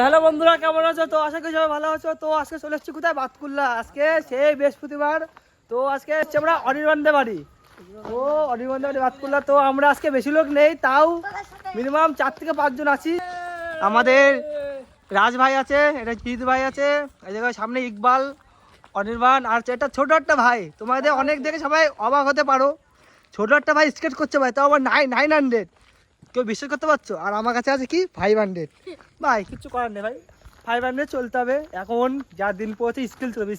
Hello বন্ধুরা, কেমন আছো? তো আশা করি সবাই ভালো আছো। তো আজকে চলে এসেছি কোথায়? বাতকুল্লা। আজকে সেই বৃহস্পতিবার। তো আজকে হচ্ছে আমরা অনির্বাণদের বাড়ি। তো অনির্বাণদের বাড়ি বাতকুল্লা। তো আমরা আজকে বেশি লোক নেই, তাও মিনিমাম 4 থেকে 5 জন আছি। আমাদের রাজ ভাই আছে, এটা জিৎ ভাই আছে, এই জায়গায় সামনে ইকবাল, অনির্বাণ আর এটা ছোট একটা ভাই। তোমাদের অনেক দেখে সবাই অবাক হতে পারো, ছোট একটা ভাই স্কেট করছে ভাই, তাও আবার 900। কেউ বিশ্বাস করতে পারছো? আর আমার কাছে আছে কি 500। ভাই কিচ্ছু করার নেই ভাই, 500 চলতে হবে। এখন যা দিন পড়ছে স্কিল চলবে,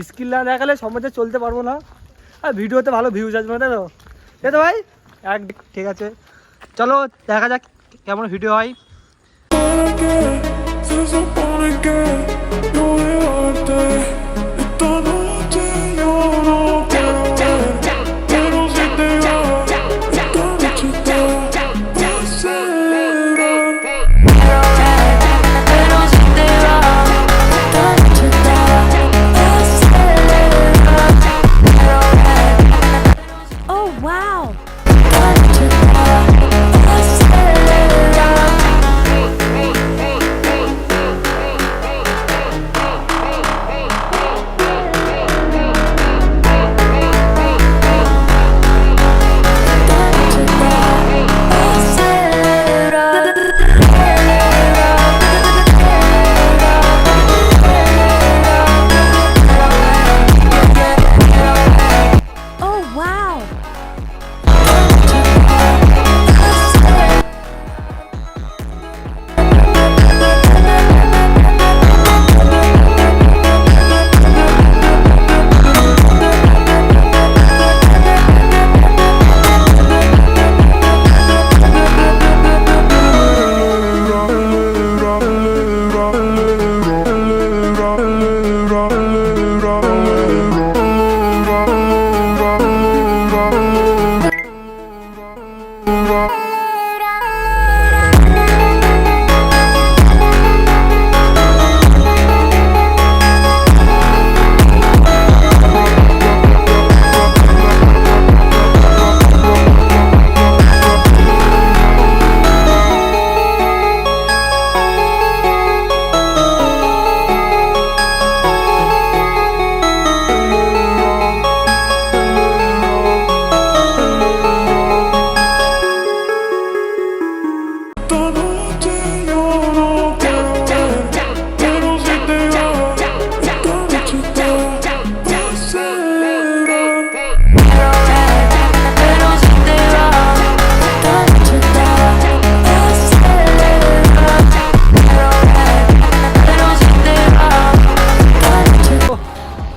স্কিল না দেখালে সমাজে চলতে পারবো না। আর ভিডিওতে ভালো ভিউজ আসবে না, তাই তো ভাই? ঠিক আছে, চলো দেখা যাক কেমন ভিডিও হয়।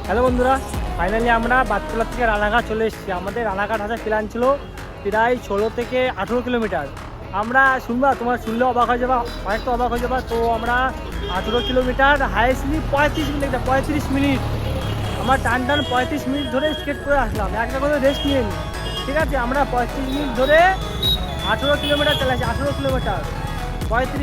হ্যালো বন্ধুরা, ফাইনালি আমরা বাতকুল্লা থেকে রানাঘাট চলে এসেছি। আমাদের রানাঘাট আসার প্ল্যান ছিল প্রায় 16 থেকে 18 কিলোমিটার। আমরা শুনবা, তোমার শুনলে অবাক হয়ে যাবা, অনেকটা অবাক হয়ে যাবা। তো আমরা 18 কিলোমিটার হাইস্টলি 35 মিনিট আমার টান 35 মিনিট ধরে স্কেট করে আসলাম, একটা করে রেস্ট নিয়ে নিই। ঠিক আছে, আমরা 35 মিনিট ধরে 18 কিলোমিটার চালাইছি। 18 কিলোমিটার 35